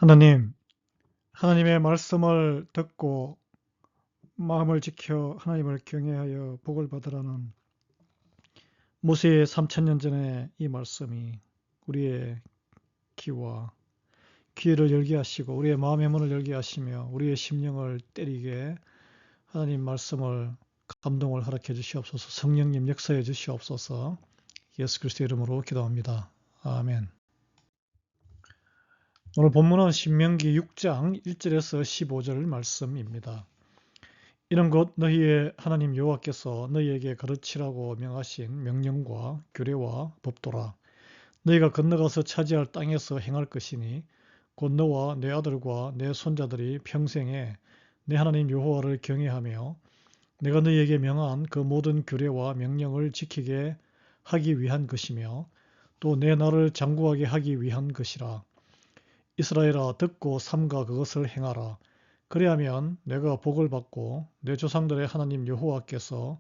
하나님, 하나님의 말씀을 듣고 마음을 지켜 하나님을 경외하여 복을 받으라는 모세의 3000년 전의 이 말씀이 우리의 귀를 열게 하시고 우리의 마음의 문을 열게 하시며 우리의 심령을 때리게 하나님 말씀을 감동을 허락해 주시옵소서. 성령님 역사해 주시옵소서. 예수 그리스도의 이름으로 기도합니다. 아멘. 오늘 본문은 신명기 6장 1절에서 15절 말씀입니다. 이는 곧 너희의 하나님 여호와께서 너희에게 가르치라고 명하신 명령과 규례와 법도라. 너희가 건너가서 차지할 땅에서 행할 것이니 곧 너와 내 아들과 내 손자들이 평생에 내 하나님 여호와를 경외하며 내가 너희에게 명한 그 모든 규례와 명령을 지키게 하기 위한 것이며 또 내 나라를 장구하게 하기 위한 것이라. 이스라엘아, 듣고 삼가 그것을 행하라. 그리하면 내가 복을 받고 내 조상들의 하나님 여호와께서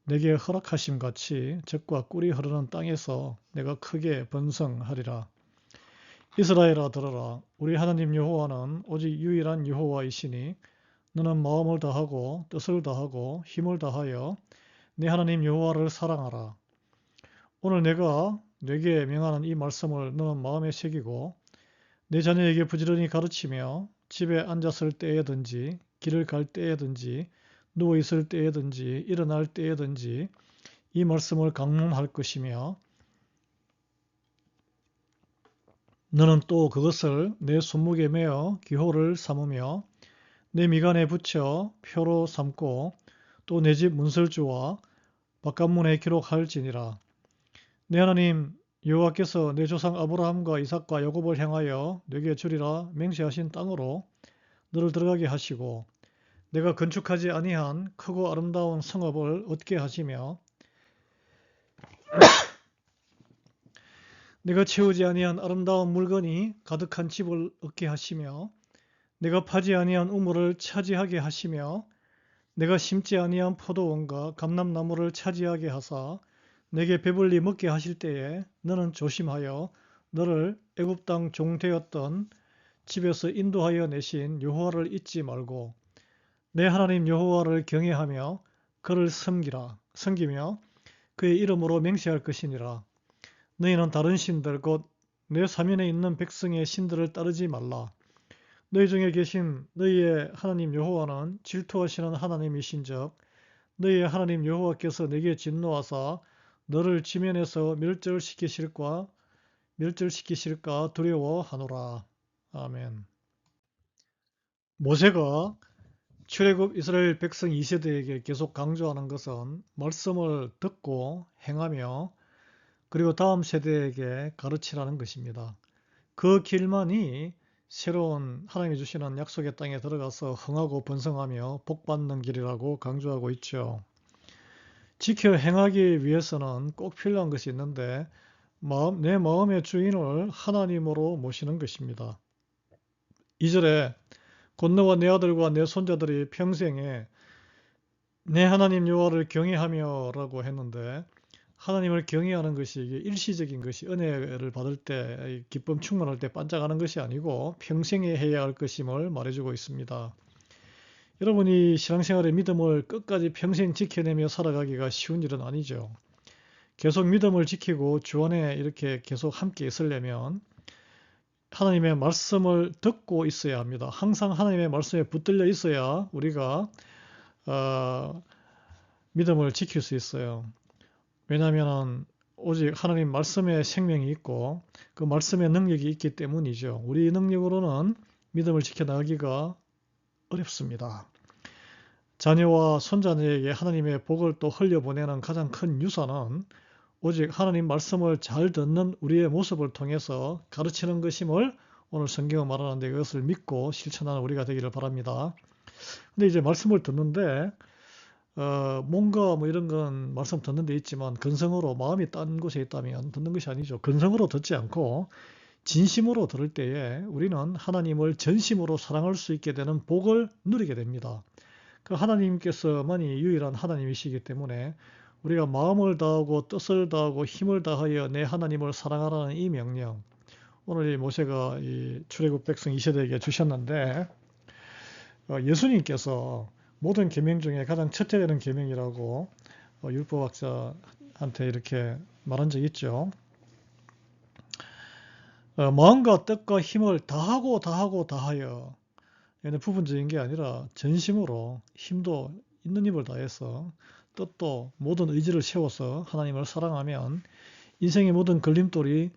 내게 허락하심 같이 젖과 꿀이 흐르는 땅에서 내가 크게 번성하리라. 이스라엘아, 들어라. 우리 하나님 여호와는 오직 유일한 여호와이시니 너는 마음을 다하고 뜻을 다하고 힘을 다하여 내 하나님 여호와를 사랑하라. 오늘 내가 네게 명하는 이 말씀을 너는 마음에 새기고 내 자녀에게 부지런히 가르치며 집에 앉았을 때에든지 길을 갈 때에든지 누워있을 때에든지 일어날 때에든지 이 말씀을 강론할 것이며 너는 또 그것을 내 손목에 매어 기호를 삼으며 내 미간에 붙여 표로 삼고 또 내 집 문설주와 바깥문에 기록할지니라. 내 하나님 여호와께서 내 조상 아브라함과 이삭과 야곱을 향하여 내게 주리라 맹세하신 땅으로 너를 들어가게 하시고 내가 건축하지 아니한 크고 아름다운 성읍을 얻게 하시며 내가 채우지 아니한 아름다운 물건이 가득한 집을 얻게 하시며 내가 파지 아니한 우물을 차지하게 하시며 내가 심지 아니한 포도원과 감람나무를 차지하게 하사 내게 배불리 먹게 하실 때에 너는 조심하여 너를 애굽 땅 종 되었던 집에서 인도하여 내신 여호와를 잊지 말고 내 하나님 여호와를 경외하며 그를 섬기며 그의 이름으로 맹세할 것이니라. 너희는 다른 신들 곧 내 사면에 있는 백성의 신들을 따르지 말라. 너희 중에 계신 너희의 하나님 여호와는 질투하시는 하나님이신즉 너희의 하나님 여호와께서 내게 진노하사 너를 지면에서 멸절시키실까 두려워하노라. 아멘. 모세가 출애굽 이스라엘 백성 2세대에게 계속 강조하는 것은 말씀을 듣고 행하며 그리고 다음 세대에게 가르치라는 것입니다. 그 길만이 새로운 하나님이 주시는 약속의 땅에 들어가서 흥하고 번성하며 복받는 길이라고 강조하고 있죠. 지켜 행하기 위해서는 꼭 필요한 것이 있는데 내 마음의 주인을 하나님으로 모시는 것입니다. 2절에 곧 너와 내 아들과 내 손자들이 평생에 내 하나님 여호와를 경외하며 라고 했는데 하나님을 경외하는 것이 일시적인 것이 은혜를 받을 때 기쁨 충만할 때 반짝하는 것이 아니고 평생에 해야 할 것임을 말해주고 있습니다. 여러분이 신앙생활의 믿음을 끝까지 평생 지켜내며 살아가기가 쉬운 일은 아니죠. 계속 믿음을 지키고 주 안에 이렇게 계속 함께 있으려면 하나님의 말씀을 듣고 있어야 합니다. 항상 하나님의 말씀에 붙들려 있어야 우리가 믿음을 지킬 수 있어요. 왜냐하면 오직 하나님 말씀에 생명이 있고 그 말씀의 능력이 있기 때문이죠. 우리 능력으로는 믿음을 지켜나가기가 어렵습니다. 자녀와 손자녀에게 하나님의 복을 또 흘려보내는 가장 큰 유산은 오직 하나님 말씀을 잘 듣는 우리의 모습을 통해서 가르치는 것임을 오늘 성경은 말하는데 그것을 믿고 실천하는 우리가 되기를 바랍니다. 근데 이제 말씀을 듣는데 뭔가 뭐 이런 건 말씀 듣는 데 있지만 근성으로 마음이 딴 곳에 있다면 듣는 것이 아니죠. 근성으로 듣지 않고 진심으로 들을 때에 우리는 하나님을 전심으로 사랑할 수 있게 되는 복을 누리게 됩니다. 그 하나님께서만이 유일한 하나님이시기 때문에 우리가 마음을 다하고 뜻을 다하고 힘을 다하여 내 하나님을 사랑하라는 이 명령, 오늘 이 모세가 이 출애굽 백성 2세대에게 주셨는데 예수님께서 모든 계명 중에 가장 첫째 되는 계명이라고 율법학자한테 이렇게 말한 적이 있죠. 마음과 뜻과 힘을 다하고 다하고 다하여, 얘는 부분적인 게 아니라 전심으로 힘도 있는 힘을 다해서 뜻도 모든 의지를 세워서 하나님을 사랑하면 인생의 모든 걸림돌이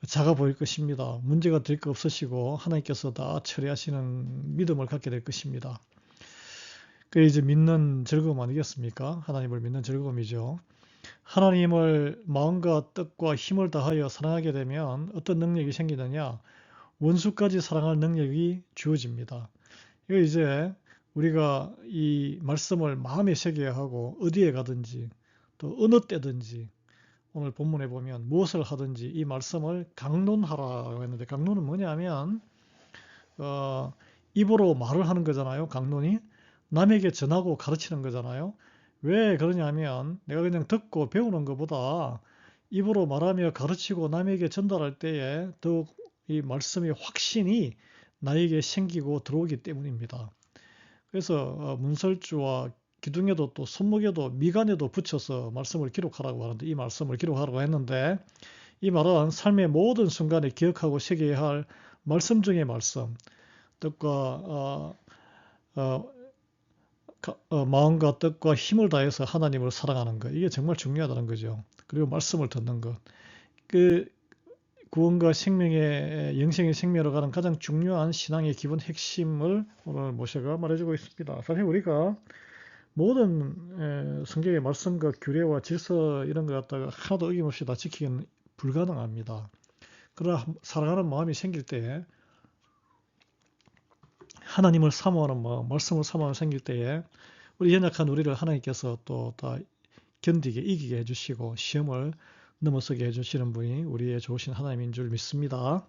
작아 보일 것입니다. 문제가 될 거 없으시고 하나님께서 다 처리하시는 믿음을 갖게 될 것입니다. 그게 이제 믿는 즐거움 아니겠습니까? 하나님을 믿는 즐거움이죠. 하나님을 마음과 뜻과 힘을 다하여 사랑하게 되면 어떤 능력이 생기느냐? 원수까지 사랑할 능력이 주어집니다. 이거 이제 우리가 이 말씀을 마음에 새겨야 하고 어디에 가든지 또 어느 때든지 오늘 본문에 보면 무엇을 하든지 이 말씀을 강론하라고 했는데, 강론은 뭐냐면 입으로 말을 하는 거잖아요. 강론이 남에게 전하고 가르치는 거잖아요. 왜 그러냐면 내가 그냥 듣고 배우는 것보다 입으로 말하며 가르치고 남에게 전달할 때에 더욱 이 말씀의 확신이 나에게 생기고 들어오기 때문입니다. 그래서 문설주와 기둥에도 또 손목에도 미간에도 붙여서 말씀을 기록하라고 하는데, 이 말씀을 기록하라고 했는데, 이 말은 삶의 모든 순간에 기억하고 새겨야 할 말씀 중의 말씀, 뜻과 마음과 뜻과 힘을 다해서 하나님을 사랑하는 것, 이게 정말 중요하다는 거죠. 그리고 말씀을 듣는 것, 그 구원과 생명의 영생의 생명으로 가는 가장 중요한 신앙의 기본 핵심을 오늘 모세가 말해주고 있습니다. 사실 우리가 모든 성경의 말씀과 규례와 질서 이런 것 갖다가 하나도 어김없이 다 지키기는 불가능합니다. 그러나 사랑하는 마음이 생길 때에, 하나님을 사모하는 마음, 말씀을 사모하는 생길 때에 우리 연약한 우리를 하나님께서 또 다 견디게 이기게 해주시고 시험을 넘어서게 해주시는 분이 우리의 좋으신 하나님인 줄 믿습니다.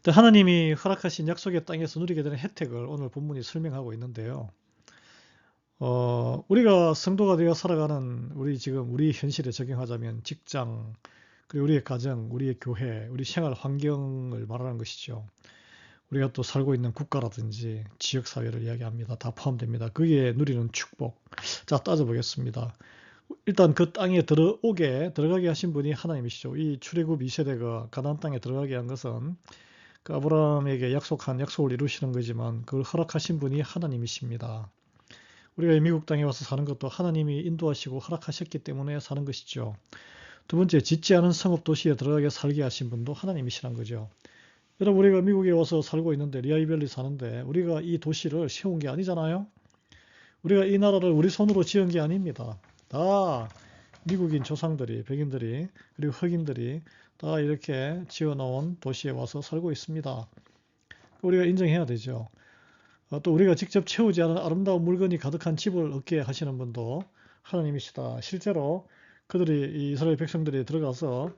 하나님이 허락하신 약속의 땅에서 누리게 되는 혜택을 오늘 본문이 설명하고 있는데요. 우리가 성도가 되어 살아가는 우리 현실에 적용하자면 직장, 그리고 우리의 가정, 우리의 교회, 우리 생활 환경을 말하는 것이죠. 우리가 또 살고 있는 국가라든지 지역사회를 이야기합니다. 다 포함됩니다. 거기에 누리는 축복. 자, 따져보겠습니다. 일단 그 땅에 들어가게 하신 분이 하나님이시죠. 이 출애굽 2세대가 가나안 땅에 들어가게 한 것은 그 아브라함에게 약속한 약속을 이루시는 거지만 그걸 허락하신 분이 하나님이십니다. 우리가 이 미국 땅에 와서 사는 것도 하나님이 인도하시고 허락하셨기 때문에 사는 것이죠. 두 번째, 짓지 않은 성읍 도시에 들어가게 살게 하신 분도 하나님이시란 거죠. 여러분, 우리가 미국에 와서 살고 있는데, 리아이밸리 사는데 우리가 이 도시를 세운 게 아니잖아요. 우리가 이 나라를 우리 손으로 지은 게 아닙니다. 다 미국인 조상들이, 백인들이, 그리고 흑인들이 다 이렇게 지어놓은 도시에 와서 살고 있습니다. 우리가 인정해야 되죠. 또 우리가 직접 채우지 않은 아름다운 물건이 가득한 집을 얻게 하시는 분도 하나님이시다. 실제로 그들이, 이 이스라엘 백성들이 들어가서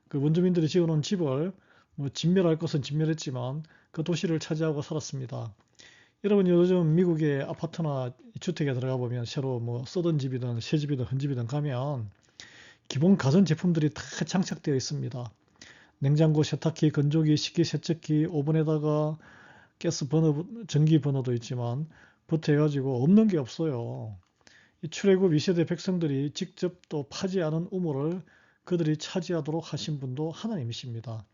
그 원주민들이 지어놓은 집을 진멸할 것은 진멸했지만 그 도시를 차지하고 살았습니다. 여러분, 요즘 미국의 아파트나 주택에 들어가 보면 새로 쓰던 집이든 새 집이든 헌 집이든 가면 기본 가전 제품들이 다 장착되어 있습니다. 냉장고, 세탁기, 건조기, 식기세척기, 오븐에다가 가스 버너, 전기 버너도 있지만 버텨가지고 없는 게 없어요. 이 출애굽 2세대 백성들이 직접 또 파지 않은 우물을 그들이 차지하도록 하신 분도 하나님이십니다.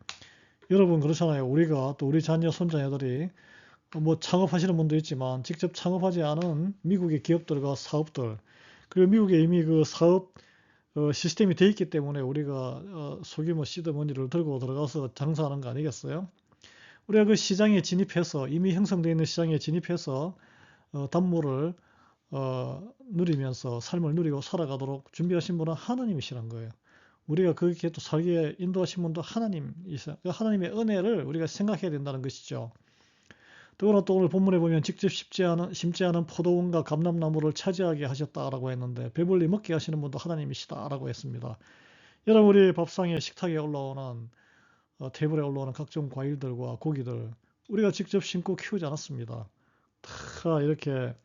여러분, 그렇잖아요. 우리가 또 우리 자녀 손자녀들이 창업하시는 분도 있지만 직접 창업하지 않은 미국의 기업들과 사업들, 그리고 미국에 이미 그 사업 시스템이 돼 있기 때문에 우리가 소규모 시드머니를 들고 들어가서 장사하는 거 아니겠어요? 우리가 그 시장에 진입해서, 이미 형성되어 있는 시장에 진입해서 담보를 누리면서 삶을 누리고 살아가도록 준비하신 분은 하나님이시란 거예요. 우리가 그렇게 또 살게 인도하신 분도 하나님이시라. 하나님의 은혜를 우리가 생각해야 된다는 것이죠. 더구나 또 오늘 본문에 보면 직접 심지 않은 포도원과 감람나무를 차지하게 하셨다라고 했는데, 배불리 먹게 하시는 분도 하나님이시다라고 했습니다. 여러분, 우리 밥상에 식탁에 올라오는 테이블에 올라오는 각종 과일들과 고기들, 우리가 직접 심고 키우지 않았습니다. 다 이렇게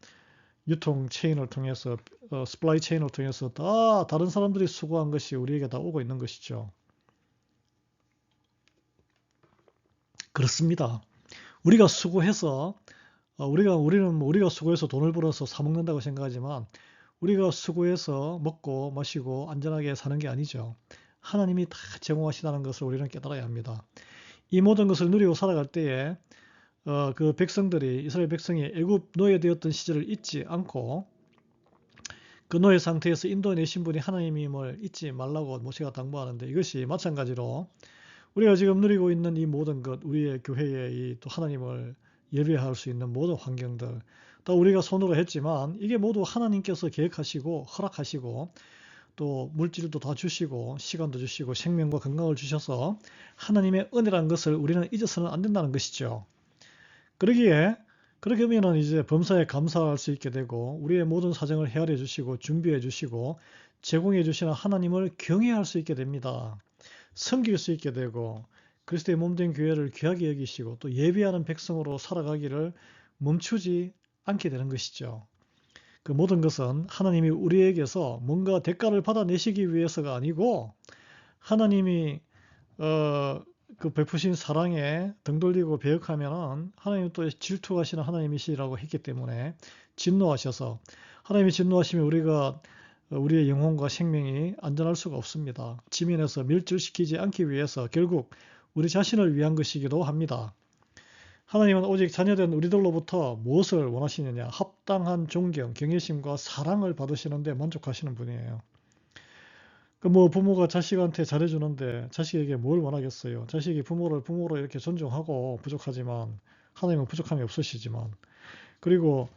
유통 체인을 통해서, 스플라이 체인을 통해서 다 다른 사람들이 수고한 것이 우리에게 다 오고 있는 것이죠. 그렇습니다. 우리가 수고해서 우리가 수고해서 돈을 벌어서 사 먹는다고 생각하지만 우리가 수고해서 먹고 마시고 안전하게 사는 게 아니죠. 하나님이 다 제공하시다는 것을 우리는 깨달아야 합니다. 이 모든 것을 누리고 살아갈 때에 그 백성들이 이스라엘 백성이 애굽 노예되었던 시절을 잊지 않고 그 노예 상태에서 인도내신 분이 하나님임을 잊지 말라고 모세가 당부하는데 이것이 마찬가지로 우리가 지금 누리고 있는 이 모든 것, 우리의 교회의 또 하나님을 예배할 수 있는 모든 환경들, 또 우리가 손으로 했지만 이게 모두 하나님께서 계획하시고 허락하시고 또 물질도 다 주시고 시간도 주시고 생명과 건강을 주셔서 하나님의 은혜라는 것을 우리는 잊어서는 안 된다는 것이죠. 그러기에 그렇게 하면은 이제 범사에 감사할 수 있게 되고 우리의 모든 사정을 헤아려 주시고 준비해 주시고 제공해 주시는 하나님을 경외할 수 있게 됩니다. 섬길 수 있게 되고 그리스도의 몸된 교회를 귀하게 여기시고 또 예배하는 백성으로 살아가기를 멈추지 않게 되는 것이죠. 그 모든 것은 하나님이 우리에게서 뭔가 대가를 받아내시기 위해서가 아니고 하나님이 그 베푸신 사랑에 등 돌리고 배역하면은 하나님 또 질투하시는 하나님이시라고 했기 때문에 진노하셔서 하나님이 진노하시면 우리가 우리의 영혼과 생명이 안전할 수가 없습니다. 지면에서 멸절시키지 않기 위해서 결국 우리 자신을 위한 것이기도 합니다. 하나님은 오직 자녀된 우리들로부터 무엇을 원하시느냐? 합당한 존경, 경외심과 사랑을 받으시는데 만족하시는 분이에요. 뭐 부모가 자식한테 잘해주는데 자식에게 뭘 원하겠어요? 자식이 부모를 부모로 이렇게 존중하고 부족하지만 하나님은 부족함이 없으시지만 그리고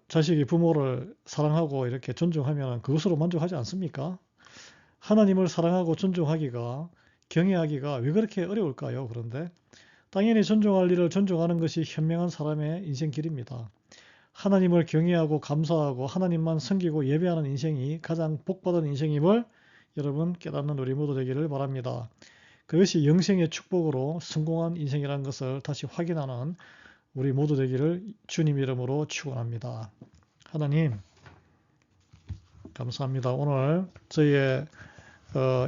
자식이 부모를 사랑하고 이렇게 존중하면 그것으로 만족하지 않습니까? 하나님을 사랑하고 존중하기가 경외하기가 왜 그렇게 어려울까요? 그런데 당연히 존중할 일을 존중하는 것이 현명한 사람의 인생길입니다. 하나님을 경외하고 감사하고 하나님만 섬기고 예배하는 인생이 가장 복받은 인생임을 여러분 깨닫는 우리 모두 되기를 바랍니다. 그것이 영생의 축복으로 성공한 인생이라는 것을 다시 확인하는 우리 모두 되기를 주님 이름으로 축원합니다. 하나님 감사합니다. 오늘 저희의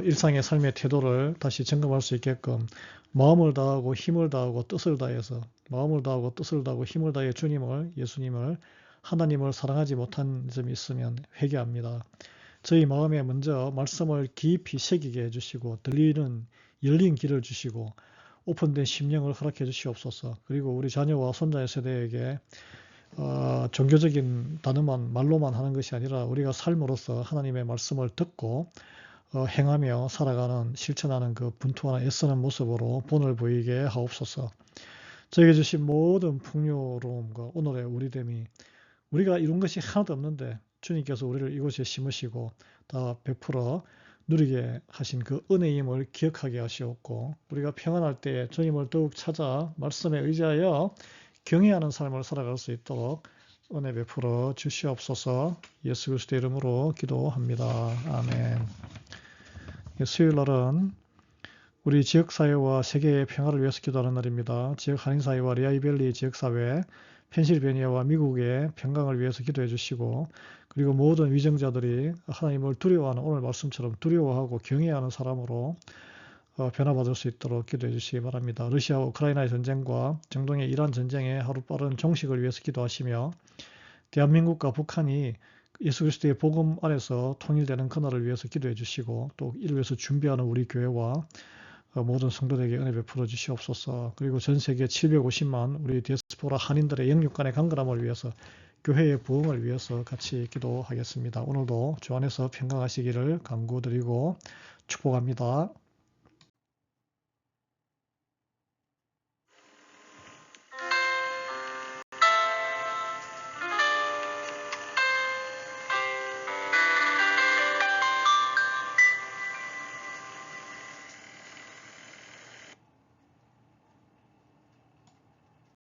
일상의 삶의 태도를 다시 점검할 수 있게끔 마음을 다하고 힘을 다하고 뜻을 다해서 마음을 다하고 뜻을 다하고 힘을 다해 주님을 예수님을 하나님을 사랑하지 못한 점이 있으면 회개합니다. 저희 마음에 먼저 말씀을 깊이 새기게 해주시고 들리는 열린 길을 주시고 오픈된 심령을 허락해 주시옵소서. 그리고 우리 자녀와 손자의 세대에게 종교적인 단어만 말로만 하는 것이 아니라 우리가 삶으로서 하나님의 말씀을 듣고 행하며 살아가는 실천하는 그 분투하는 애쓰는 모습으로 본을 보이게 하옵소서. 저에게 주신 모든 풍요로움과 오늘의 우리됨이 우리가 이룬 것이 하나도 없는데 주님께서 우리를 이곳에 심으시고 다 베풀어 누리게 하신 그 은혜임을 기억하게 하시옵고 우리가 평안할 때에 주님을 더욱 찾아 말씀에 의지하여 경외하는 삶을 살아갈 수 있도록 은혜 베풀어 주시옵소서. 예수 그리스도의 이름으로 기도합니다. 아멘. 수요일 날은 우리 지역사회와 세계의 평화를 위해서 기도하는 날입니다. 지역 한인사회와 레아이밸리 지역사회, 펜실베니아와 미국의 평강을 위해서 기도해 주시고 그리고 모든 위정자들이 하나님을 두려워하는 오늘 말씀처럼 두려워하고 경외하는 사람으로 변화받을 수 있도록 기도해 주시기 바랍니다. 러시아와 우크라이나의 전쟁과 중동의 이란 전쟁의 하루빠른 종식을 위해서 기도하시며 대한민국과 북한이 예수 그리스도의 복음 안에서 통일되는 그날을 위해서 기도해 주시고 또 이를 위해서 준비하는 우리 교회와 모든 성도들에게 은혜 베풀어 주시옵소서. 그리고 전 세계 750만 우리 디아스포라 한인들의 영육 간의 강건함을 위해서 교회의 부흥을 위해서 같이 기도하겠습니다. 오늘도 주 안에서 평강하시기를 간구드리고 축복합니다.